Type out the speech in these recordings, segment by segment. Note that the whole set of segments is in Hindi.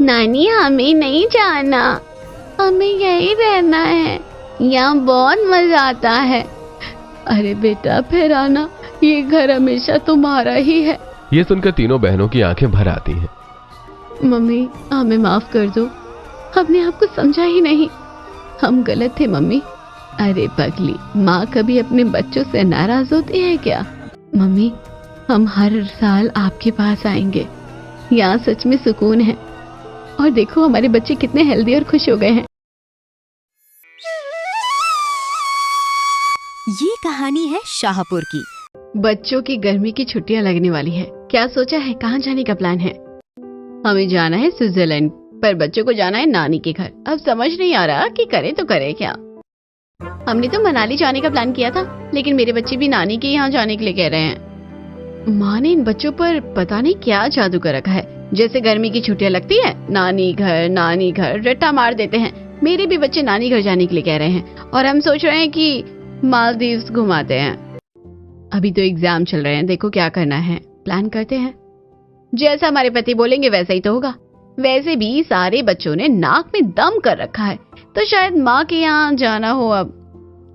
नानी हमें नहीं जाना, हमें यही रहना है, यहाँ बहुत मजा आता है। अरे बेटा फिर आना, ये घर हमेशा तुम्हारा ही है। ये सुनकर तीनों बहनों की आंखें भर आती हैं। मम्मी हमें माफ कर दो, हमने आपको समझा ही नहीं, हम गलत थे मम्मी। अरे पगली, माँ कभी अपने बच्चों से नाराज होती है क्या? मम्मी हम हर साल आपके पास आएंगे, यहाँ सच में सुकून है। और देखो हमारे बच्चे कितने हेल्दी और खुश हो गए हैं। ये कहानी है शाहपुर की। बच्चों की गर्मी की छुट्टियां लगने वाली है, क्या सोचा है, कहाँ जाने का प्लान है? हमें जाना है स्विट्जरलैंड, पर बच्चों को जाना है नानी के घर। अब समझ नहीं आ रहा कि करे तो करे क्या। हमने तो मनाली जाने का प्लान किया था, लेकिन मेरे बच्चे भी नानी के यहाँ जाने के लिए कह रहे हैं। माँ ने इन बच्चों पर पता नहीं क्या जादू कर रखा है। जैसे गर्मी की छुट्टियां लगती है, नानी घर रट्टा मार देते हैं। मेरे भी बच्चे नानी घर जाने के लिए कह रहे हैं और हम सोच रहे हैं कि मालदीव्स घुमाते हैं। अभी तो एग्जाम चल रहे हैं, देखो क्या करना है, प्लान करते हैं। जैसा हमारे पति बोलेंगे वैसा ही तो होगा। वैसे भी सारे बच्चों ने नाक में दम कर रखा है, तो शायद माँ के यहाँ जाना हो अब।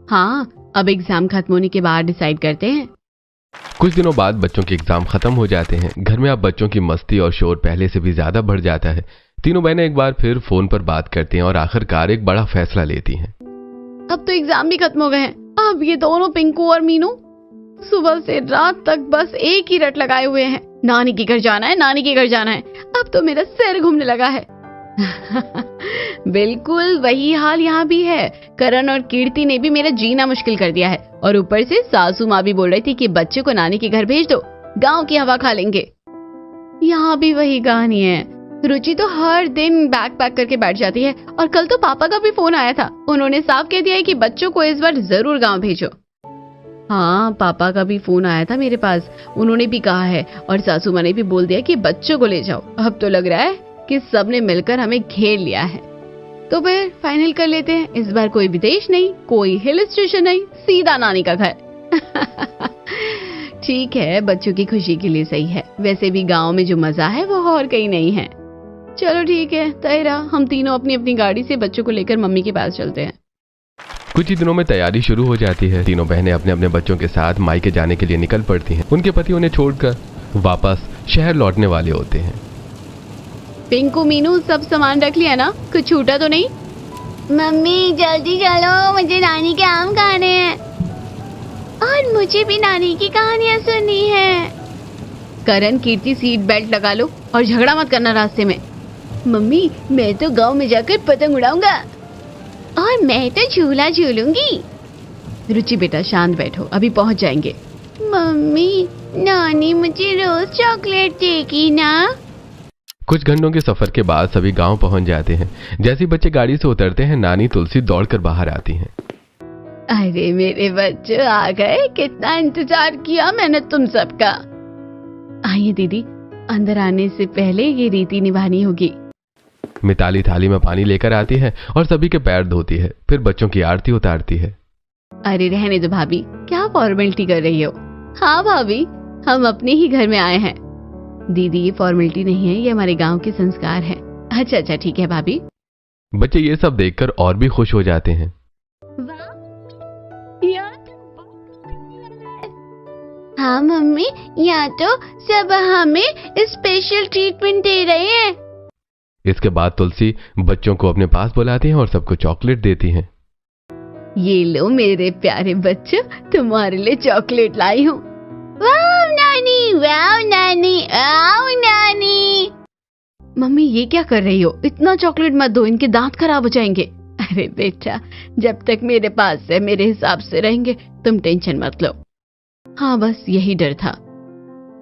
हाँ, अब एग्जाम खत्म होने के बाद डिसाइड करते हैं। कुछ दिनों बाद बच्चों के एग्जाम खत्म हो जाते हैं। घर में अब बच्चों की मस्ती और शोर पहले से भी ज्यादा बढ़ जाता है। तीनों बहनें एक बार फिर फोन पर बात करती हैं और आखिरकार एक बड़ा फैसला लेती हैं। अब तो एग्जाम भी खत्म हो गए हैं, अब ये दोनों पिंकू और मीनू सुबह से रात तक बस एक ही रट लगाए हुए हैं, नानी के घर जाना है, नानी के घर जाना है। अब तो मेरा सिर घूमने लगा है। बिल्कुल वही हाल यहाँ भी है। करण और कीर्ति ने भी मेरा जीना मुश्किल कर दिया है, और ऊपर से सासू माँ भी बोल रही थी कि बच्चे को नानी के घर भेज दो, गांव की हवा खा लेंगे। यहाँ भी वही कहानी है। रुचि तो हर दिन बैग पैक करके बैठ जाती है, और कल तो पापा का भी फोन आया था। उन्होंने साफ कह दिया है कि बच्चों को इस बार जरूर गांव भेजो। हाँ, पापा का भी फोन आया था मेरे पास, उन्होंने भी कहा है, और सासू माँ ने भी बोल दिया कि बच्चों को ले जाओ। अब तो लग रहा है कि सबने मिलकर हमें घेर लिया है। तो फिर फाइनल कर लेते हैं, इस बार कोई विदेश नहीं, कोई हिल स्टेशन नहीं, सीधा नानी का घर। ठीक है, बच्चों की खुशी के लिए सही है। वैसे भी गांव में जो मजा है वो और कहीं नहीं है। चलो ठीक है, तय रहा, हम तीनों अपनी अपनी गाड़ी से बच्चों को लेकर मम्मी के पास चलते हैं। कुछ ही दिनों में तैयारी शुरू हो जाती है। तीनों बहनें अपने अपने बच्चों के साथ मायके जाने के लिए निकल पड़ती हैं। उनके पति उन्हें छोड़कर वापस शहर लौटने वाले होते हैं। पिंकू मीनू सब सामान रख लिया ना, कुछ छूटा तो नहीं? मम्मी जल्दी चलो, मुझे नानी के आम खाने हैं, और मुझे भी नानी की कहानियाँ सुननी है। करण कीर्ति सीट बेल्ट लगा लो और झगड़ा मत करना रास्ते में। मम्मी मैं तो गांव में जाकर पतंग उड़ाऊंगा, और मैं तो झूला झूलूंगी। रुचि बेटा शांत बैठो, अभी पहुंच जाएंगे। मम्मी नानी मुझे रोज चॉकलेट देगी ना? कुछ घंटों के सफर के बाद सभी गांव पहुंच जाते हैं। जैसे ही बच्चे गाड़ी से उतरते हैं, नानी तुलसी दौड़कर बाहर आती हैं। अरे मेरे बच्चे आ गए, कितना इंतजार किया मैंने तुम सबका। आइए दीदी, अंदर आने से पहले ये रीति निभानी होगी। मिताली थाली में पानी लेकर आती है और सभी के पैर धोती है, फिर बच्चों की आरती उतारती है। अरे रहने दो भाभी, क्या फॉर्मेलिटी कर रही हो? हाँ भाभी, हम अपने ही घर में आए हैं। दीदी ये फॉर्मेलिटी नहीं है, ये हमारे गांव के संस्कार है। अच्छा अच्छा ठीक है भाभी। बच्चे ये सब देखकर और भी खुश हो जाते हैं। हाँ मम्मी, यहाँ तो सब हमें स्पेशल ट्रीटमेंट दे रहे हैं। इसके बाद तुलसी बच्चों को अपने पास बुलाती है और सबको चॉकलेट देती है। ये लो मेरे प्यारे बच्चों, तुम्हारे लिए चॉकलेट लाई हूँ। वाव नानी, वाव नानी, आओ नानी। मम्मी ये क्या कर रही हो? इतना चॉकलेट मत दो, इनके दांत खराब हो जाएंगे। अरे बेटा, जब तक मेरे पास है मेरे हिसाब से रहेंगे, तुम टेंशन मत लो। हाँ बस यही डर था,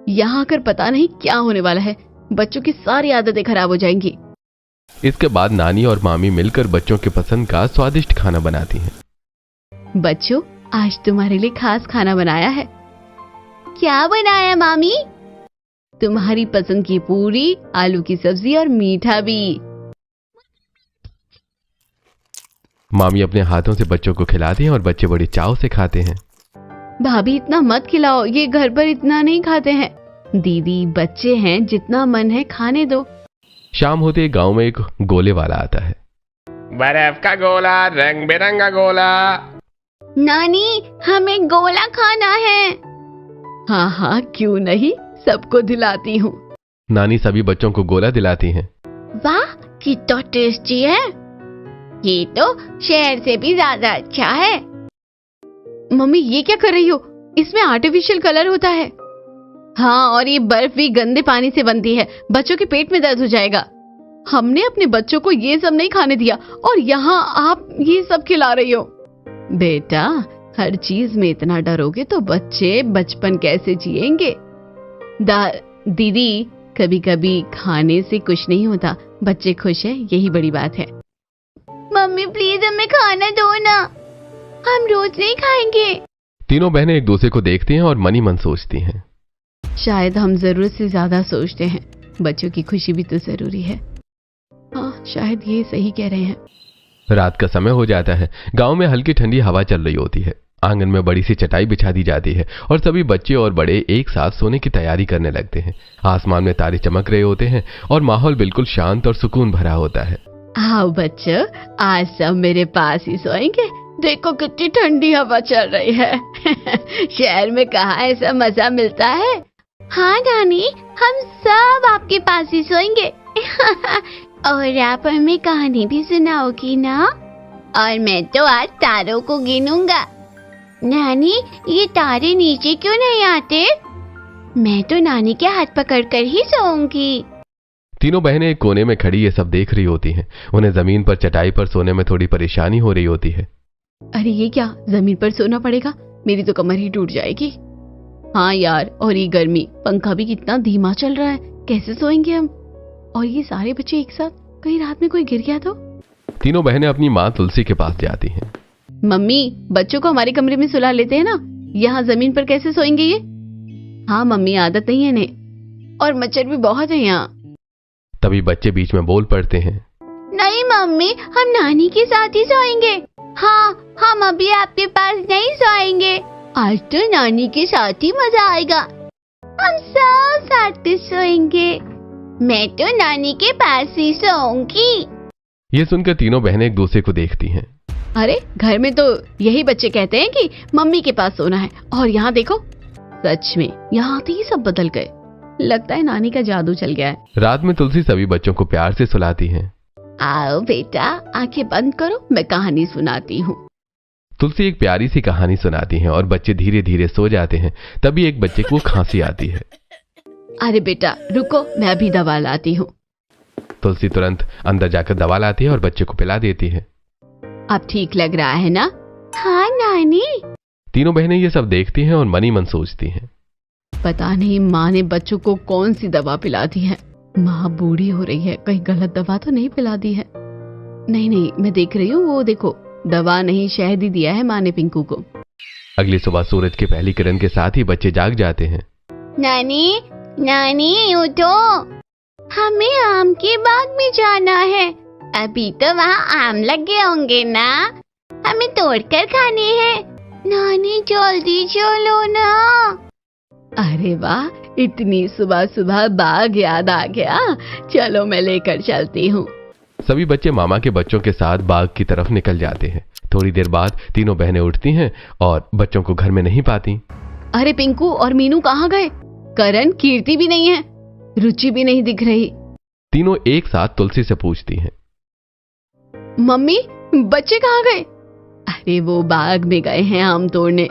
यहाँ आकर पता नहीं क्या होने वाला है, बच्चों की सारी आदतें खराब हो जाएंगी। इसके बाद नानी और मामी मिलकर बच्चों के पसंद का स्वादिष्ट खाना बनाती हैं। बच्चों आज तुम्हारे लिए खास खाना बनाया है। क्या बनाया मामी? तुम्हारी पसंद की पूरी, आलू की सब्जी और मीठा भी। मामी अपने हाथों से बच्चों को खिलाती हैं और बच्चे बड़ी चाव से खाते हैं। भाभी इतना मत खिलाओ, ये घर पर इतना नहीं खाते हैं। दीदी बच्चे हैं, जितना मन है खाने दो। शाम होते ही गांव में एक गोले वाला आता है। बर्फ का गोला, रंग बिरंगा गोला। नानी, हमें गोला खाना है। हाँ हाँ, क्यों नहीं, सबको दिलाती हूँ। नानी सभी बच्चों को गोला दिलाती हैं। वाह, कितना टेस्टी है। ये तो शहर से भी ज्यादा अच्छा है। मम्मी, ये क्या कर रही हो? इसमें आर्टिफिशियल कलर होता है। हाँ, और ये बर्फ भी गंदे पानी से बनती है। बच्चों के पेट में दर्द हो जाएगा। हमने अपने बच्चों को ये सब नहीं खाने दिया और यहाँ आप ये सब खिला रही हो। बेटा, हर चीज में इतना डरोगे तो बच्चे बचपन कैसे जिएंगे? दीदी, कभी कभी खाने से कुछ नहीं होता, बच्चे खुश हैं, यही बड़ी बात है। मम्मी प्लीज हमें खाना दो ना, हम रोज नहीं खाएंगे। तीनों बहनें एक दूसरे को देखती हैं और मन ही मन सोचती हैं। शायद हम जरूरत से ज्यादा सोचते हैं। बच्चों की खुशी भी तो जरूरी है। हाँ, शायद ये सही कह रहे हैं। रात का समय हो जाता है। गांव में हल्की ठंडी हवा चल रही होती है। आंगन में बड़ी सी चटाई बिछा दी जाती है और सभी बच्चे और बड़े एक साथ सोने की तैयारी करने लगते हैं। आसमान में तारे चमक रहे होते हैं और माहौल बिल्कुल शांत और सुकून भरा होता है। आओ बच्चों, आज सब मेरे पास ही सोएंगे। देखो कितनी ठंडी हवा चल रही है। शहर में कहाँ ऐसा मजा मिलता है। हाँ नानी, हम सब आपके पास ही सोएंगे। और आप हमें कहानी भी सुनाओगी ना? और मैं तो आज तारों को गिनूंगा। नानी, ये तारे नीचे क्यों नहीं आते? मैं तो नानी के हाथ पकड़कर ही सोऊंगी। तीनों बहनें एक कोने में खड़ी ये सब देख रही होती हैं। उन्हें जमीन पर चटाई पर सोने में थोड़ी परेशानी हो रही होती है। अरे ये क्या, जमीन पर सोना पड़ेगा? मेरी तो कमर ही टूट जाएगी। हाँ यार, और ये गर्मी, पंखा भी कितना धीमा चल रहा है, कैसे सोएंगे हम? और ये सारे बच्चे एक साथ, कहीं रात में कोई गिर गया तो? तीनों बहनें अपनी माँ तुलसी के पास जाती हैं। मम्मी, बच्चों को हमारे कमरे में सुला लेते हैं ना, यहाँ जमीन पर कैसे सोएंगे ये? हाँ मम्मी, आदत नहीं है इन्हें, और मच्छर भी बहुत है यहाँ। तभी बच्चे बीच में बोल पड़ते हैं। नहीं मम्मी, हम नानी के साथ ही सोएंगे। हाँ, हम अभी आपके पास नहीं सोएंगे। आज तो नानी के साथ ही मजा आएगा। हम सब साथ में सोएंगे। मैं तो नानी के पास ही सोऊंगी। ये सुनकर तीनों बहनें एक दूसरे को देखती हैं। अरे, घर में तो यही बच्चे कहते हैं कि मम्मी के पास सोना है, और यहाँ देखो, सच में यहाँ आते ही सब बदल गए। लगता है नानी का जादू चल गया है। रात में तुलसी सभी बच्चों को प्यार से सुलाती हैं। आओ बेटा, आंखें बंद करो, मैं कहानी सुनाती हूँ। तुलसी एक प्यारी सी कहानी सुनाती हैं और बच्चे धीरे धीरे सो जाते हैं। तभी एक बच्चे को खांसी आती है। अरे बेटा रुको, मैं अभी दवा लाती हूँ। तुलसी तुरंत अंदर जाकर दवा लाती है और बच्चे को पिला देती है। अब ठीक लग रहा है ना? हाँ नानी। तीनों बहनें ये सब देखती हैं और मन ही मन सोचती हैं। पता नहीं माँ ने बच्चों को कौन सी दवा पिला दी है। माँ बूढ़ी हो रही है, कहीं गलत दवा तो नहीं पिला दी है। नहीं, मैं देख रही हूँ, वो देखो, दवा नहीं शहद ही दिया है माँ ने पिंकू को। अगली सुबह सूरज की पहली किरण के साथ ही बच्चे जाग जाते हैं। नानी, नानी उठो, हमें आम के बाग में जाना है। अभी तो वहाँ आम लगे होंगे ना, हमें तोड़कर खाने हैं। नानी जल्दी चलो ना। अरे वाह, इतनी सुबह सुबह बाग याद आ गया। चलो मैं लेकर चलती हूँ। सभी बच्चे मामा के बच्चों के साथ बाग की तरफ निकल जाते हैं। थोड़ी देर बाद तीनों बहनें उठती हैं और बच्चों को घर में नहीं पाती। अरे पिंकू और मीनू कहाँ गए? करण, कीर्ति भी नहीं है, रुचि भी नहीं दिख रही। तीनों एक साथ तुलसी से पूछती हैं। मम्मी, बच्चे कहाँ गए? अरे वो बाग में गए हैं आम तोड़ने।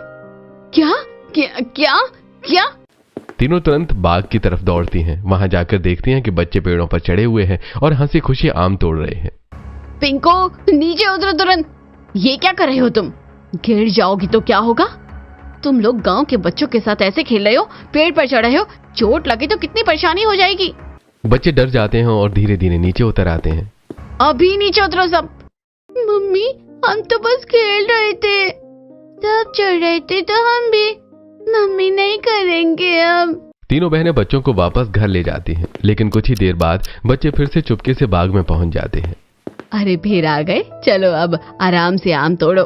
क्या क्या क्या क्या? तीनों तुरंत बाग की तरफ दौड़ती हैं। वहां जाकर देखती हैं कि बच्चे पेड़ों पर चढ़े हुए हैं और हंसी खुशी आम तोड़ रहे हैं। पिंको, नीचे उतरो तुरंत। ये क्या कर रहे हो तुम? गिर जाओगी तो क्या होगा? तुम लोग गांव के बच्चों के साथ ऐसे खेल रहे हो, पेड़ पर चढ़े हो, चोट लगे तो कितनी परेशानी हो जाएगी। बच्चे डर जाते हैं और धीरे धीरे नीचे उतर आते हैं। अभी नीचे उतरो सब। मम्मी, हम तो बस खेल रहे थे, सब चढ़ रहे थे तो हम भी। मम्मी नहीं करेंगे अब। तीनों बहनें बच्चों को वापस घर ले जाती हैं, लेकिन कुछ ही देर बाद बच्चे फिर से चुपके से बाग में पहुंच जाते हैं। अरे फिर आ गए, चलो अब आराम से आम तोड़ो।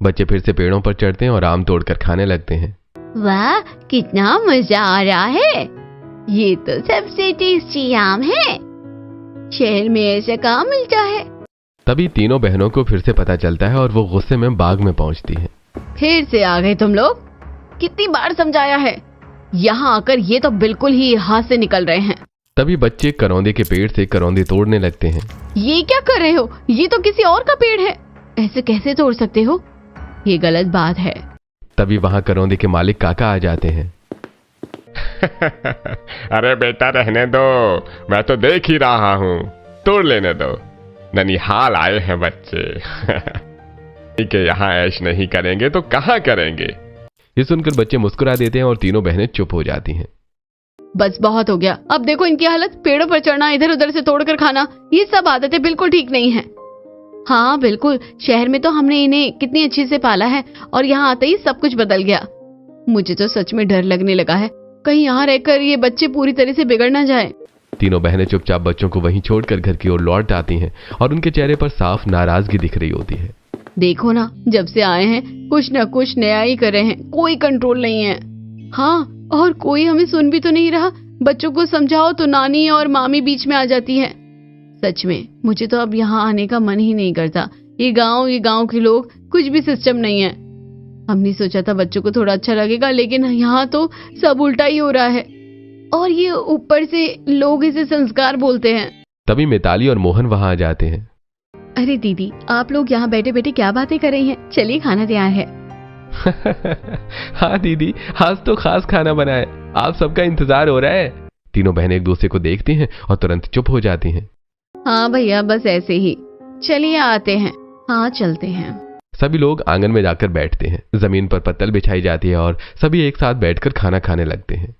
बच्चे फिर से पेड़ों पर चढ़ते हैं और आम तोड़कर खाने लगते हैं। वाह, कितना मजा आ रहा है। ये तो सबसे टेस्टी आम है। शहर में ऐसा कहाँ मिलता है। तभी तीनों बहनों को फिर से पता चलता है और वो गुस्से में बाग में पहुंचती हैं। फिर से आ गए तुम लोग, कितनी बार समझाया है। यहाँ आकर ये तो बिल्कुल ही हाथ से निकल रहे हैं। तभी बच्चे करौंदे के पेड़ से करौंदे तोड़ने लगते हैं। ये क्या कर रहे हो, ये तो किसी और का पेड़ है, ऐसे कैसे तोड़ सकते हो, ये गलत बात है। तभी वहां करौंदे के मालिक काका आ जाते हैं। अरे बेटा रहने दो, मैं तो देख ही रहा हूँ, तोड़ लेने दो। ननिहाल आए हैं बच्चे। के यहाँ ऐश नहीं करेंगे तो कहाँ करेंगे। ये सुनकर बच्चे मुस्कुरा देते हैं और तीनों बहनें चुप हो जाती हैं। बस बहुत हो गया, अब देखो इनकी हालत, पेड़ों पर चढ़ना, इधर उधर से तोड़कर खाना, ये सब आदतें बिल्कुल ठीक नहीं है। हाँ बिल्कुल, शहर में तो हमने इन्हें कितनी अच्छी से पाला है और यहाँ आते ही सब कुछ बदल गया। मुझे तो सच में डर लगने लगा है, कहीं यहाँ रहकर ये बच्चे पूरी तरह से बिगड़ ना जाए। तीनों बहनें चुपचाप बच्चों को वहीं छोड़कर घर की ओर लौट आती हैं और उनके चेहरे पर साफ नाराजगी दिख रही होती है। देखो ना, जब से आए हैं कुछ न कुछ नया ही कर रहे हैं, कोई कंट्रोल नहीं है। हाँ, और कोई हमें सुन भी तो नहीं रहा। बच्चों को समझाओ तो नानी और मामी बीच में आ जाती है। सच में मुझे तो अब यहाँ आने का मन ही नहीं करता। ये गांव के लोग, कुछ भी सिस्टम नहीं है। हमने सोचा था बच्चों को थोड़ा अच्छा लगेगा, लेकिन यहाँ तो सब उल्टा ही हो रहा है, और ये ऊपर से लोग इसे संस्कार बोलते हैं। तभी मिताली और मोहन वहां आ जाते हैं। अरे दीदी, आप लोग यहाँ बैठे बैठे क्या बातें कर रही हैं? चलिए, खाना तैयार है। हाँ दीदी, आज तो खास खाना बना है, आप सबका इंतजार हो रहा है। तीनों बहनें एक दूसरे को देखती हैं और तुरंत चुप हो जाती हैं। हाँ भैया, बस ऐसे ही। चलिए आते हैं। हाँ चलते हैं। सभी लोग आंगन में जाकर बैठते हैं। जमीन पर पत्तल बिछाई जाती है और सभी एक साथ बैठकर खाना खाने लगते हैं।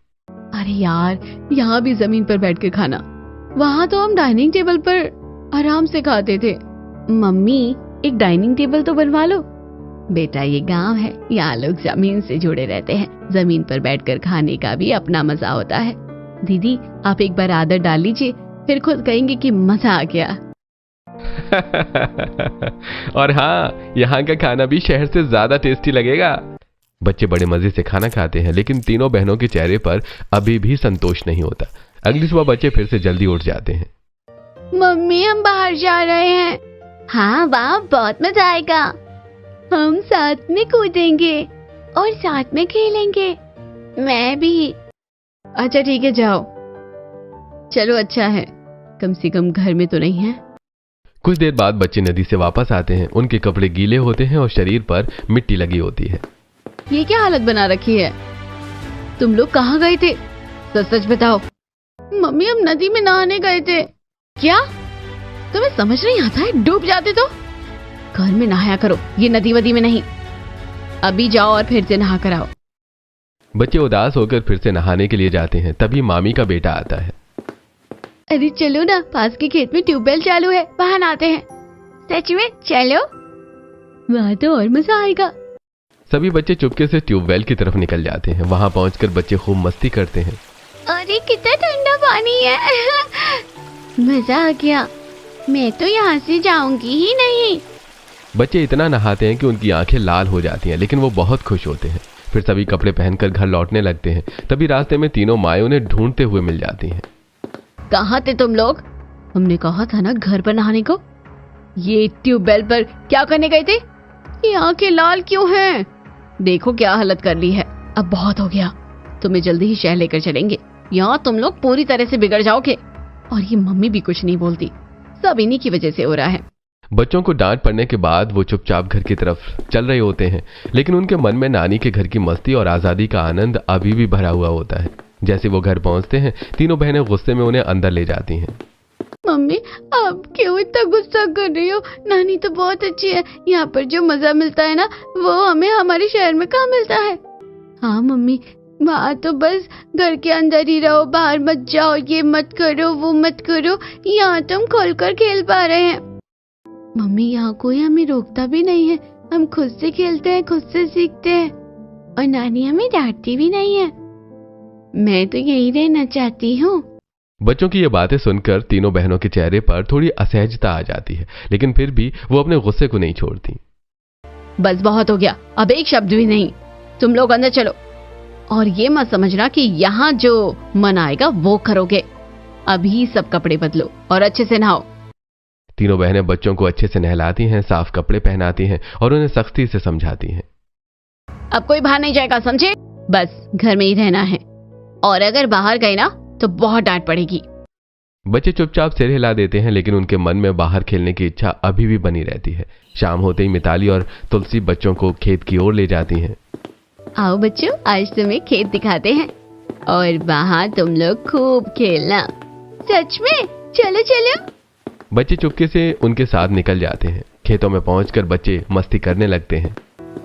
अरे यार, यहाँ भी जमीन पर बैठकर खाना, वहाँ तो हम डाइनिंग टेबल पर आराम से खाते थे। मम्मी, एक डाइनिंग टेबल तो बनवा लो। बेटा, ये गांव है, यहाँ लोग जमीन से जुड़े रहते हैं, जमीन पर बैठकर खाने का भी अपना मजा होता है। दीदी, आप एक बार आदत डाल लीजिए, फिर खुद कहेंगे कि मजा आ गया। और हाँ, यहाँ का खाना भी शहर से ज्यादा टेस्टी लगेगा। बच्चे बड़े मजे से खाना खाते हैं, लेकिन तीनों बहनों के चेहरे पर अभी भी संतोष नहीं होता। अगली सुबह बच्चे फिर से जल्दी उठ जाते हैं। मम्मी, हम बाहर जा रहे हैं। हाँ वाह, बहुत मजा आएगा। हम साथ में कूदेंगे और साथ में खेलेंगे। मैं भी। अच्छा ठीक है, जाओ। चलो, अच्छा है, कम से कम घर में तो नहीं है। कुछ देर बाद बच्चे नदी से वापस आते हैं। उनके कपड़े गीले होते हैं और शरीर पर मिट्टी लगी होती है। ये क्या हालत बना रखी है? तुम लोग कहाँ गए थे? सच बताओ। मम्मी, हम नदी में नहाने गए थे। क्या तुम्हें समझ नहीं आता है? डूब जाते तो घर में नहाया करो, ये नदी वदी में नहीं। अभी जाओ और फिर से नहा कर आओ। बच्चे उदास होकर फिर से नहाने के लिए जाते हैं। तभी मामी का बेटा आता है। अरे चलो ना, पास के खेत में ट्यूबवेल चालू है, वहां नहाते हैं। सच में? चलो, वहां तो और मजा आएगा। सभी बच्चे चुपके से ट्यूबवेल की तरफ निकल जाते हैं। वहां पहुंचकर बच्चे खूब मस्ती करते हैं। अरे कितना ठंडा पानी है। मजा आ गया, मैं तो यहाँ से जाऊंगी ही नहीं। बच्चे इतना नहाते हैं कि उनकी आंखें लाल हो जाती हैं, लेकिन वो बहुत खुश होते हैं। फिर सभी कपड़े पहनकर घर लौटने लगते हैं। तभी रास्ते में तीनों माएं उन्हें ढूंढते हुए मिल जाती हैं। कहाँ थे तुम लोग? हमने कहा था ना घर पर नहाने को। ये ट्यूबवेल पर क्या करने गए थे? ये आंखें लाल क्यों हैं? देखो क्या हालत कर ली है। अब बहुत हो गया, तुम्हें जल्दी ही शहर लेकर चलेंगे। यहाँ तुम लोग पूरी तरह से बिगड़ जाओगे। और ये मम्मी भी कुछ नहीं बोलती, सब इन्हीं की वजह से हो रहा है। बच्चों को डांट पड़ने के बाद वो चुपचाप घर की तरफ चल रहे होते हैं, लेकिन उनके मन में नानी के घर की मस्ती और आजादी का आनंद अभी भी भरा हुआ होता है। जैसे वो घर पहुंचते हैं, तीनों बहनें गुस्से में उन्हें अंदर ले जाती हैं। मम्मी, आप क्यों इतना गुस्सा कर रही हो? नानी तो बहुत अच्छी है, यहाँ पर जो मजा मिलता है ना, वो हमें हमारे शहर में कहाँ मिलता है। हाँ मम्मी, वहाँ तो बस घर के अंदर ही रहो, बाहर मत जाओ, ये मत करो, वो मत करो। यहाँ तो हम खोलकर खेल पा रहे हैं। मम्मी, यहाँ कोई हमें रोकता भी नहीं है, हम खुद से खेलते हैं, खुद से सीखते हैं, और नानी हमें डांटती भी नहीं है। मैं तो यही रहना चाहती हूँ। बच्चों की ये बातें सुनकर तीनों बहनों के चेहरे पर थोड़ी असहजता आ जाती है, लेकिन फिर भी वो अपने गुस्से को नहीं छोड़ती। बस बहुत हो गया, अब एक शब्द भी नहीं। तुम लोग अंदर चलो, और ये मत समझना कि यहाँ जो मन आएगा वो करोगे। अभी सब कपड़े बदलो और अच्छे से नहाओ। तीनों बहनें बच्चों को अच्छे से नहलाती हैं, साफ कपड़े पहनाती हैं और उन्हें सख्ती से समझाती हैं। अब कोई बाहर नहीं जाएगा, समझे? बस घर में ही रहना है, और अगर बाहर गए ना तो बहुत डांट पड़ेगी। बच्चे चुपचाप सिर हिला देते हैं, लेकिन उनके मन में बाहर खेलने की इच्छा अभी भी बनी रहती है। शाम होते ही मिताली और तुलसी बच्चों को खेत की ओर ले जाती हैं। आओ बच्चों, आज तुम्हें खेत दिखाते हैं और वहाँ तुम लोग खूब खेलना। सच में? चलो चलो। बच्चे चुपके से उनके साथ निकल जाते हैं। खेतों में पहुंचकर बच्चे मस्ती करने लगते हैं।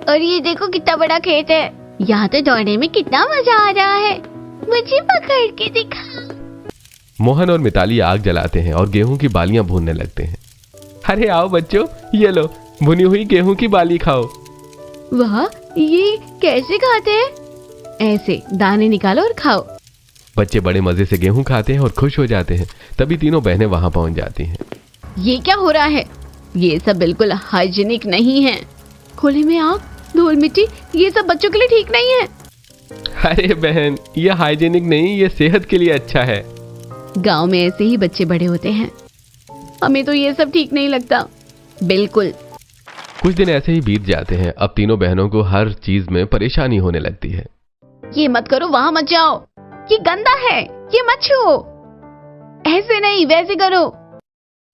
और ये देखो कितना बड़ा खेत है, यहाँ तो दौड़ने में कितना मजा आ रहा है। मुझे पकड़ के दिखा। मोहन और मिताली आग जलाते हैं और गेहूं की बालियां भूनने लगते हैं। अरे आओ बच्चों, ये लो भुनी हुई गेहूं की बाली खाओ। वाह, ये कैसे खाते हैं? ऐसे दाने निकालो और खाओ। बच्चे बड़े मजे से गेहूं खाते हैं और खुश हो जाते हैं। तभी तीनों बहनें वहां पहुंच जाती हैं। ये क्या हो रहा है? ये सब बिल्कुल हाइजीनिक नहीं है। खुले में आग, धूल मिट्टी, ये सब बच्चों के लिए ठीक नहीं है। अरे बहन, ये हाइजीनिक नहीं, ये सेहत के लिए अच्छा है। गांव में ऐसे ही बच्चे बड़े होते हैं। हमें तो ये सब ठीक नहीं लगता बिल्कुल। कुछ दिन ऐसे ही बीत जाते हैं। अब तीनों बहनों को हर चीज में परेशानी होने लगती है। ये मत करो, वहां मत जाओ, ये गंदा है, ये मत छुओ, ऐसे नहीं वैसे करो।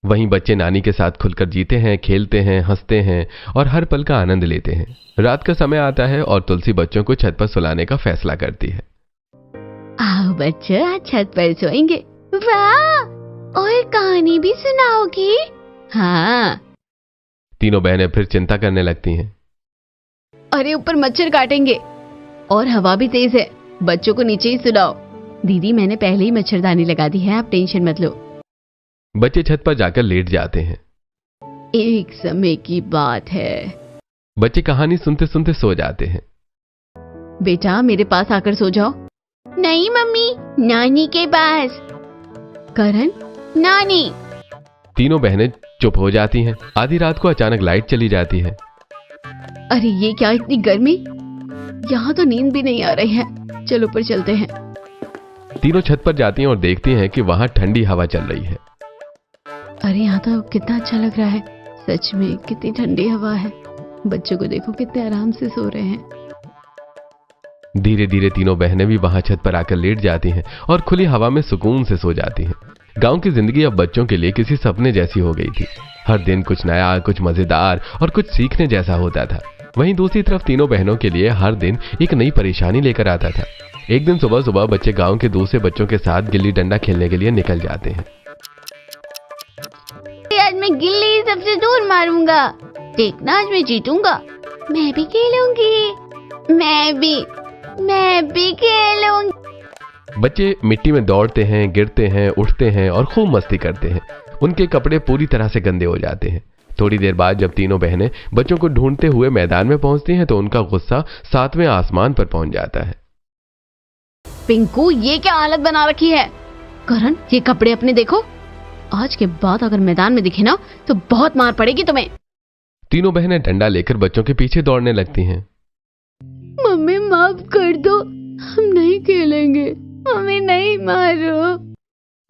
वहीं बच्चे नानी के साथ खुलकर जीते हैं, खेलते हैं, हंसते हैं और हर पल का आनंद लेते हैं। रात का समय आता है और तुलसी बच्चों को छत पर सुलाने का फैसला करती है। आओ बच्चों, आज छत पर सोएंगे। वाह, और कहानी भी सुनाओगी? हाँ। तीनों बहनें फिर चिंता करने लगती हैं। अरे ऊपर मच्छर काटेंगे और हवा भी तेज है, बच्चों को नीचे ही सुलाओ। दीदी मैंने पहले ही मच्छरदानी लगा दी है, आप टेंशन मत लो। बच्चे छत पर जाकर लेट जाते हैं। एक समय की बात है। बच्चे कहानी सुनते सुनते सो जाते हैं। बेटा मेरे पास आकर सो जाओ। नहीं मम्मी, नानी के पास। करण, नानी। तीनों बहनें चुप हो जाती हैं। आधी रात को अचानक लाइट चली जाती है। अरे ये क्या, इतनी गर्मी, यहाँ तो नींद भी नहीं आ रही है। चलो ऊपर चलते हैं। तीनों छत पर जाती हैं और देखती हैं कि वहां ठंडी हवा चल रही है। अरे यहाँ तो कितना अच्छा लग रहा है, सच में कितनी ठंडी हवा है। बच्चों को देखो कितने आराम से सो रहे हैं। धीरे धीरे तीनों बहनें भी वहां छत पर आकर लेट जाती हैं और खुली हवा में सुकून से सो जाती हैं। गांव की जिंदगी अब बच्चों के लिए किसी सपने जैसी हो गई थी। हर दिन कुछ नया, कुछ मजेदार और कुछ सीखने जैसा होता था। वहीं दूसरी तरफ तीनों बहनों के लिए हर दिन एक नई परेशानी लेकर आता था। एक दिन सुबह सुबह बच्चे गांव के दूसरे बच्चों के साथ गिल्ली डंडा खेलने के लिए निकल जाते हैं। आज मैं गिल्ली सबसे दूर मारूंगा, देखना आज मैं जीतूंगा। मैं भी खेलूंगी, मैं भी खेलूंगी। बच्चे मिट्टी में दौड़ते हैं, गिरते हैं, उठते हैं और खूब मस्ती करते हैं। उनके कपड़े पूरी तरह से गंदे हो जाते हैं। थोड़ी देर बाद जब तीनों बहनें बच्चों को ढूंढते हुए मैदान में पहुंचती हैं तो उनका गुस्सा 7वें आसमान पर पहुंच जाता है। पिंकू, ये क्या हालत बना रखी है? करण, ये कपड़े अपने देखो। आज के बाद अगर मैदान में दिखे ना तो बहुत मार पड़ेगी तुम्हें। तीनों बहनें डंडा लेकर बच्चों के पीछे दौड़ने लगती हैं। मम्मी माफ कर दो, हम नहीं खेलेंगे, हमें नहीं मारो।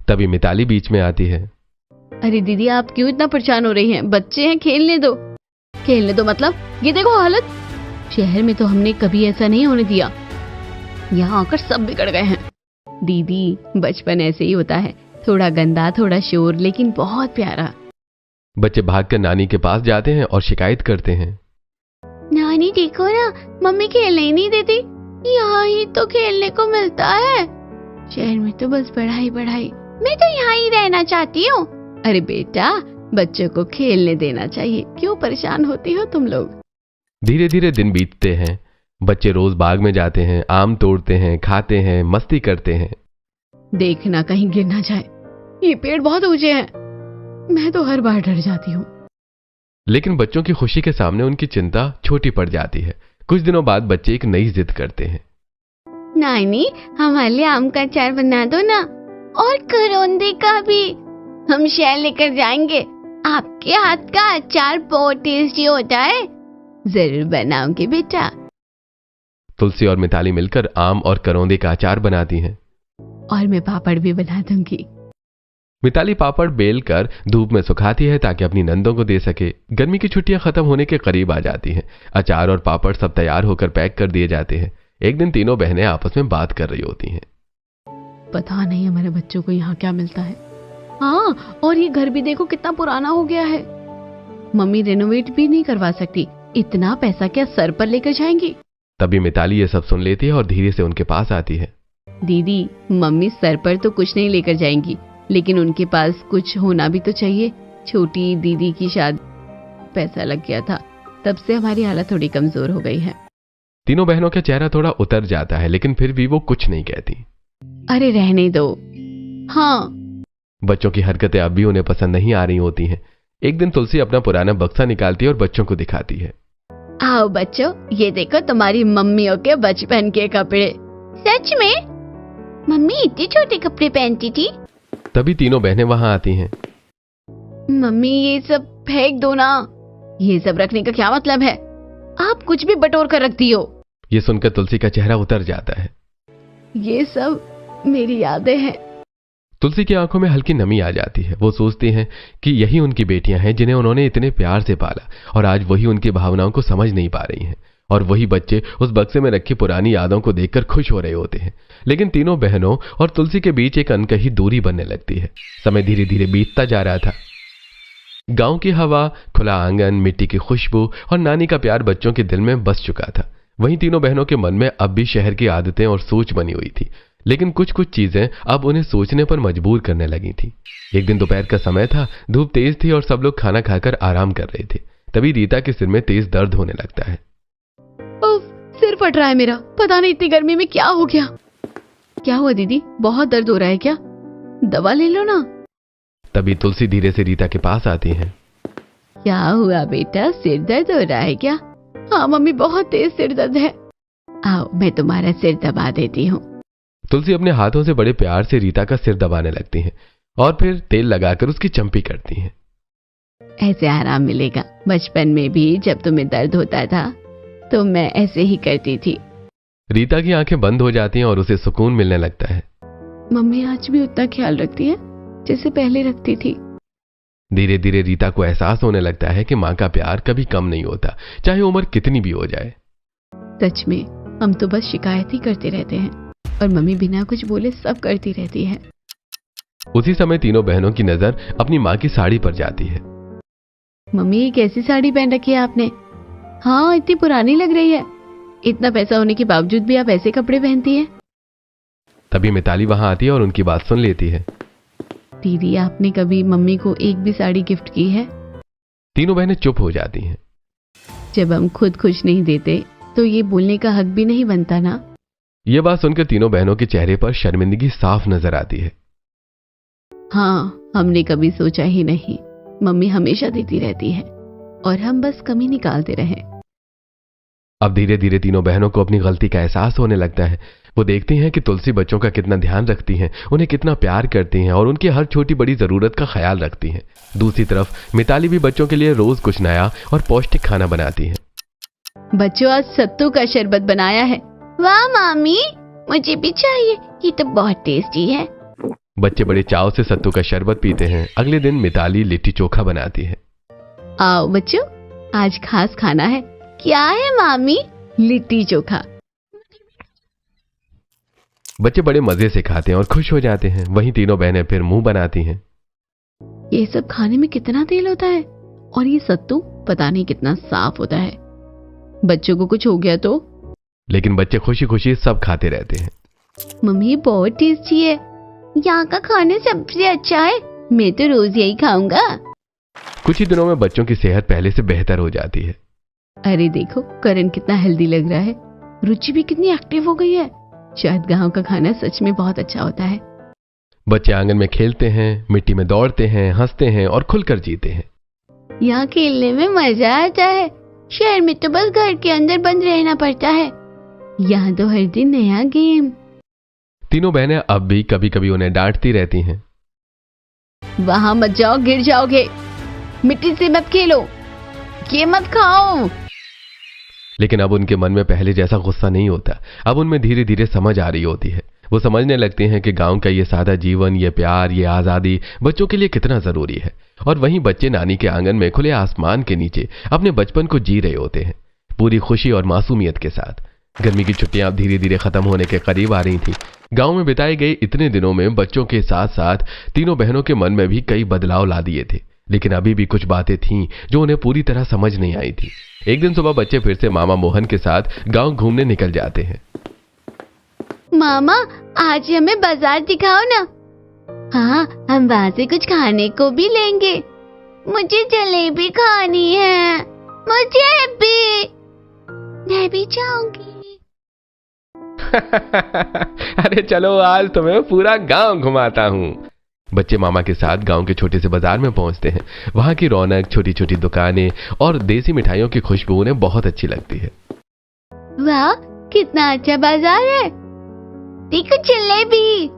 तभी मिताली बीच में आती है। अरे दीदी, आप क्यों इतना परेशान हो रही हैं? बच्चे हैं, खेलने दो। खेलने दो मतलब? ये देखो हालत। शहर में तो हमने कभी ऐसा नहीं होने दिया, यहाँ आकर सब बिगड़ गए हैं। दीदी, बचपन ऐसे ही होता है, थोड़ा गंदा, थोड़ा शोर, लेकिन बहुत प्यारा। बच्चे भागकर नानी के पास जाते हैं और शिकायत करते हैं। नानी देखो ना, मम्मी खेलने ही नहीं देती, यहाँ ही तो खेलने को मिलता है। शहर में तो बस पढ़ाई पढ़ाई, मैं तो यहाँ ही रहना चाहती हूँ। अरे बेटा, बच्चों को खेलने देना चाहिए, क्यों परेशान होती हो तुम लोग? धीरे धीरे दिन बीतते हैं। बच्चे रोज बाग में जाते हैं, आम तोड़ते हैं, खाते हैं, मस्ती करते हैं। देखना कहीं गिर ना जाए, ये पेड़ बहुत ऊंचे हैं, मैं तो हर बार डर जाती हूँ। लेकिन बच्चों की खुशी के सामने उनकी चिंता छोटी पड़ जाती है। कुछ दिनों बाद बच्चे एक नई जिद करते हैं। नानी, हमारे लिए आम का अचार बना दो ना, और करौंदे का भी। हम शहर लेकर जाएंगे, आपके हाथ का अचार बहुत टेस्टी होता है। जरूर बनाऊंगी बेटा। तुलसी और मिताली मिलकर आम और करौंदे का अचार बनाती हैं। और मैं पापड़ भी बना दूंगी। मिताली पापड़ बेल कर धूप में सुखाती है ताकि अपनी नंदों को दे सके। गर्मी की छुट्टियां खत्म होने के करीब आ जाती हैं। अचार और पापड़ सब तैयार होकर पैक कर दिए जाते हैं। एक दिन तीनों बहनें आपस में बात कर रही होती हैं। पता नहीं हमारे बच्चों को यहाँ क्या मिलता है। हाँ, और ये घर भी देखो कितना पुराना हो गया है। मम्मी रेनोवेट भी नहीं करवा सकती, इतना पैसा क्या सर पर लेकर जाएंगी। तभी मिताली ये सब सुन लेती है और धीरे से उनके पास आती है। दीदी, मम्मी सर पर तो कुछ नहीं लेकर जाएंगी, लेकिन उनके पास कुछ होना भी तो चाहिए। छोटी दीदी की शादी पैसा लग गया था, तब से हमारी हालत थोड़ी कमजोर हो गई है। तीनों बहनों का चेहरा थोड़ा उतर जाता है, लेकिन फिर भी वो कुछ नहीं कहती। अरे रहने दो। हाँ, बच्चों की हरकतें अब भी उन्हें पसंद नहीं आ रही होती हैं। एक दिन तुलसी अपना पुराना बक्सा निकालती है और बच्चों को दिखाती है। आओ बच्चों, ये देखो तुम्हारी मम्मियों के बचपन के कपड़े। सच में? मम्मी इतने छोटे कपड़े पहनती थी? तभी तीनों बहनें वहां आती हैं। मम्मी ये सब फेंक दो ना, ये सब रखने का क्या मतलब है? आप कुछ भी बटोर कर रखती हो। ये सुनकर तुलसी का चेहरा उतर जाता है। ये सब मेरी यादें हैं। तुलसी की आंखों में हल्की नमी आ जाती है। वो सोचती हैं कि यही उनकी बेटियां हैं जिन्हें उन्होंने इतने प्यार से पाला, और आज वही उनकी भावनाओं को समझ नहीं पा रही हैं। और वही बच्चे उस बक्से में रखी पुरानी यादों को देखकर खुश हो रहे होते हैं। लेकिन तीनों बहनों और तुलसी के बीच एक अनकही दूरी बनने लगती है। समय धीरे धीरे बीतता जा रहा था। गांव की हवा, खुला आंगन, मिट्टी की खुशबू और नानी का प्यार बच्चों के दिल में बस चुका था। वहीं तीनों बहनों के मन में अब भी शहर की आदतें और सोच बनी हुई थी, लेकिन कुछ कुछ चीजें अब उन्हें सोचने पर मजबूर करने लगी थी। एक दिन दोपहर का समय था, धूप तेज थी और सब लोग खाना खाकर आराम कर रहे थे। तभी रीता के सिर में तेज दर्द होने लगता है। उफ, सिर फट रहा है मेरा, पता नहीं इतनी गर्मी में क्या हो गया। क्या हुआ दीदी, बहुत दर्द हो रहा है क्या? दवा ले लो ना। तभी तुलसी धीरे से रीता के पास आती है। क्या हुआ बेटा, सिर दर्द हो रहा है क्या? हाँ मम्मी, बहुत तेज सिर दर्द है। आओ मैं तुम्हारा सिर दबा देती हूँ। तुलसी अपने हाथों से बड़े प्यार से रीता का सिर दबाने लगती हैं और फिर तेल लगाकर उसकी चंपी करती हैं। ऐसे आराम मिलेगा। बचपन में भी जब तुम्हें दर्द होता था तो मैं ऐसे ही करती थी। रीता की आंखें बंद हो जाती हैं और उसे सुकून मिलने लगता है। मम्मी आज भी उतना ख्याल रखती है जैसे पहले रखती थी। धीरे धीरे रीता को एहसास होने लगता है कि माँ का प्यार कभी कम नहीं होता, चाहे उम्र कितनी भी हो जाए। सच में हम तो बस शिकायत ही करते रहते हैं और मम्मी बिना कुछ बोले सब करती रहती है। उसी समय तीनों बहनों की नजर अपनी माँ की साड़ी पर जाती है। मम्मी ये कैसी साड़ी पहन रखी है आपने? हाँ, इतनी पुरानी लग रही है। इतना पैसा होने के बावजूद भी आप ऐसे कपड़े पहनती हैं? तभी मिताली वहां आती है और उनकी बात सुन लेती है। दीदी, आपने कभी मम्मी को एक भी साड़ी गिफ्ट की है? तीनों बहनें चुप हो जाती हैं। जब हम खुद कुछ नहीं देते तो ये बोलने का हक भी नहीं बनता ना। ये बात सुनकर तीनों बहनों के चेहरे पर शर्मिंदगी साफ नजर आती है। हाँ, हमने कभी सोचा ही नहीं। मम्मी हमेशा देती रहती है और हम बस कमी निकालते रहे। अब धीरे धीरे तीनों बहनों को अपनी गलती का एहसास होने लगता है। वो देखती हैं कि तुलसी बच्चों का कितना ध्यान रखती हैं, उन्हें कितना प्यार करती हैं और उनकी हर छोटी बड़ी जरूरत का ख्याल रखती हैं। दूसरी तरफ मिताली भी बच्चों के लिए रोज कुछ नया और पौष्टिक खाना बनाती है। बच्चों, आज सत्तू का शरबत बनाया है। वाह मामी, मुझे भी चाहिए, ये तो बहुत टेस्टी है। बच्चे बड़े चाव से सत्तू का शरबत पीते हैं। अगले दिन मिताली लिट्टी चोखा बनाती है। आओ बच्चों, आज खास खाना है। क्या है मामी? लिट्टी चोखा। बच्चे बड़े मजे से खाते हैं और खुश हो जाते हैं। वहीं तीनों बहनें फिर मुंह बनाती हैं। ये सब खाने में कितना तेल होता है, और ये सत्तू पता नहीं कितना साफ होता है। बच्चों को कुछ हो गया तो? लेकिन बच्चे खुशी खुशी सब खाते रहते हैं। मम्मी बहुत टेस्टी है, यहाँ का खाना सबसे अच्छा है, मैं तो रोज यही खाऊंगा। कुछ ही दिनों में बच्चों की सेहत पहले से बेहतर हो जाती है। अरे देखो, करण कितना हेल्दी लग रहा है। रुचि भी कितनी एक्टिव हो गई है। शायद गांव का खाना सच में बहुत अच्छा होता है। बच्चे आंगन में खेलते हैं, मिट्टी में दौड़ते हैं, हंसते हैं और खुलकर जीते हैं। यहाँ खेलने में मजा आता है। शहर में तो बस घर के अंदर बंद रहना पड़ता है। यहाँ तो हर दिन नया गेम। तीनों बहनें अब भी कभी कभी उन्हें डांटती रहती हैं। वहां मत जाओ, गिर जाओगे। मिट्टी से मत खेलो, ये मत खाओ। लेकिन अब उनके मन में पहले जैसा गुस्सा नहीं होता। अब उनमें धीरे धीरे समझ आ रही होती है। वो समझने लगती हैं कि गांव का ये सादा जीवन, ये प्यार, ये आज़ादी बच्चों के लिए कितना ज़रूरी है। और वहीं बच्चे नानी के आंगन में खुले आसमान के नीचे अपने बचपन को जी रहे होते हैं, पूरी खुशी और मासूमियत के साथ। गर्मी की छुट्टियां अब धीरे धीरे खत्म होने के करीब आ रही थी। गांव में बिताए गए इतने दिनों में बच्चों के साथ साथ तीनों बहनों के मन में भी कई बदलाव ला दिए थे, लेकिन अभी भी कुछ बातें थीं जो उन्हें पूरी तरह समझ नहीं आई थी। एक दिन सुबह बच्चे फिर से मामा मोहन के साथ गांव घूमने निकल जाते हैं। मामा, आज हमें बाजार दिखाओ ना। हाँ, हम वहाँ से कुछ खाने को भी लेंगे। मुझे जलेबी खानी है। मुझे भी। मैं भी चाहूंगी। अरे चलो, आज तुम्हें पूरा गांव घुमाता हूँ। बच्चे मामा के साथ गांव के छोटे से बाजार में पहुंचते हैं। वहां की रौनक, छोटी छोटी दुकानें और देसी मिठाइयों की खुशबू उन्हें बहुत अच्छी लगती है। वाह, कितना अच्छा बाजार है। देखो जलेबी।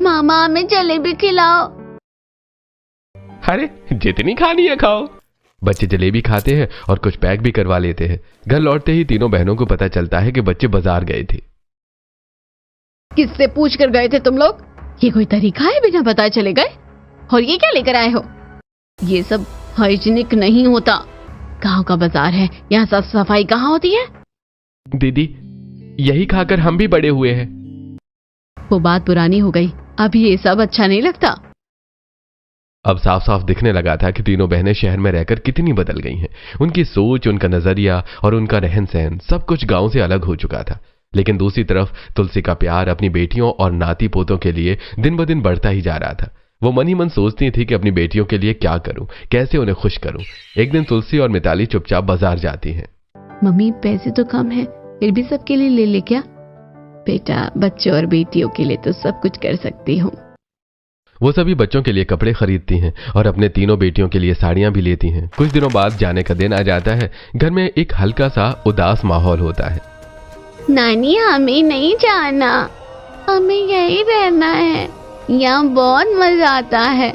मामा, हमें जलेबी खिलाओ। अरे जितनी खानी है खाओ। बच्चे जलेबी खाते हैं और कुछ पैक भी करवा लेते हैं। घर लौटते ही तीनों बहनों को पता चलता है कि बच्चे बाजार गए थे। किससे पूछ कर गए थे तुम लोग? ये कोई तरीका है बिना बताए चले गए? और ये क्या लेकर आए हो? ये सब हाइजीनिक नहीं होता। गांव का बाजार है, यहाँ साफ सफाई कहाँ होती है? दीदी, यही खाकर हम भी बड़े हुए हैं। वो बात पुरानी हो गई, अब ये सब अच्छा नहीं लगता। अब साफ साफ दिखने लगा था कि तीनों बहनें शहर में रहकर कितनी बदल गई हैं। उनकी सोच, उनका नजरिया और उनका रहन सहन सब कुछ गांव से अलग हो चुका था। लेकिन दूसरी तरफ तुलसी का प्यार अपनी बेटियों और नाती पोतों के लिए दिन ब दिन बढ़ता ही जा रहा था। वो मन ही मन सोचती थी कि अपनी बेटियों के लिए क्या करूं, कैसे उन्हें खुश करूं। एक दिन तुलसी और मिताली चुपचाप बाजार जाती हैं। मम्मी, पैसे तो कम है, फिर भी सबके लिए ले ले क्या? बेटा, बच्चों और बेटियों के लिए तो सब कुछ कर सकती हूँ। वो सभी बच्चों के लिए कपड़े खरीदती हैं और अपने तीनों बेटियों के लिए साड़ियां भी लेती हैं। कुछ दिनों बाद जाने का दिन आ जाता है। घर में एक हल्का सा उदास माहौल होता है। नानी, हमें नहीं जाना, हमें यही रहना है, यहाँ बहुत मजा आता है।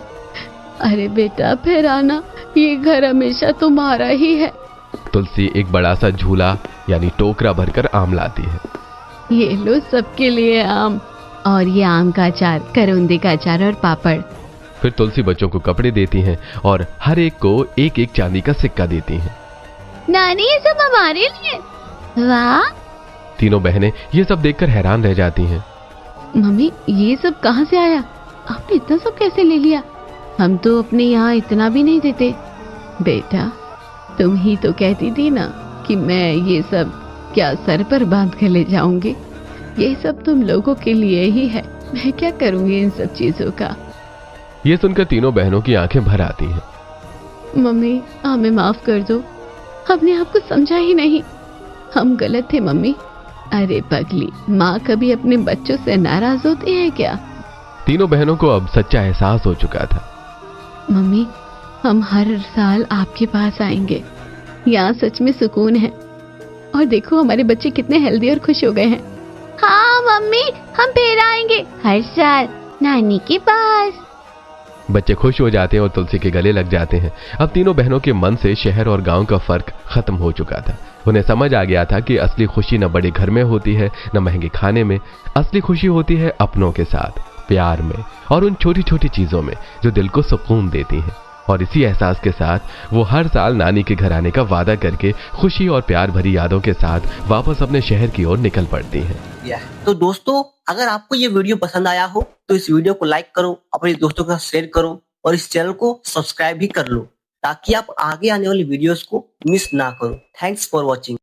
अरे बेटा, फिर आना, ये घर हमेशा तुम्हारा ही है। तुलसी एक बड़ा सा झूला यानी टोकरा भरकर आम लाती है। ये लो सबके लिए आम, और ये आम का अचार, करौंदे का अचार और पापड़। फिर तुलसी बच्चों को कपड़े देती हैं और हर एक को एक एक चांदी का सिक्का देती हैं। नानी, ये सब हमारे लिए? वाह। तीनों बहनें ये सब देखकर हैरान रह जाती हैं। मम्मी, ये सब कहाँ से आया? आपने इतना सब कैसे ले लिया? हम तो अपने यहाँ इतना भी नहीं देते। बेटा, तुम ही तो कहती थी ना कि मैं ये सब क्या सर पर बांध कर ले जाऊंगी। ये सब तुम लोगों के लिए ही है, मैं क्या करूंगी इन सब चीजों का। ये सुनकर तीनों बहनों की आंखें भर आती हैं। मम्मी, हमें माफ कर दो, हमने आपको समझा ही नहीं, हम गलत थे मम्मी। अरे पगली, माँ कभी अपने बच्चों से नाराज होती है क्या? तीनों बहनों को अब सच्चा एहसास हो चुका था। मम्मी, हम हर साल आपके पास आएंगे, यहाँ सच में सुकून है। और देखो हमारे बच्चे कितने हेल्दी और खुश हो गए हैं। हाँ मम्मी, हम फिर आएंगे हर साल नानी के पास। बच्चे खुश हो जाते हैं और तुलसी के गले लग जाते हैं। अब तीनों बहनों के मन से शहर और गांव का फर्क खत्म हो चुका था। उन्हें समझ आ गया था कि असली खुशी न बड़े घर में होती है, न महंगे खाने में। असली खुशी होती है अपनों के साथ, प्यार में और उन छोटी छोटी चीजों में जो दिल को सुकून देती हैं। और इसी एहसास के साथ वो हर साल नानी के घर आने का वादा करके खुशी और प्यार भरी यादों के साथ वापस अपने शहर की ओर निकल पड़ती हैं। तो दोस्तों, अगर आपको ये वीडियो पसंद आया हो तो इस वीडियो को लाइक करो, अपने दोस्तों के साथ शेयर करो और इस चैनल को सब्सक्राइब भी कर लो ताकि आप आगे आने वाली वीडियोस को मिस ना करो। Thanks for watching.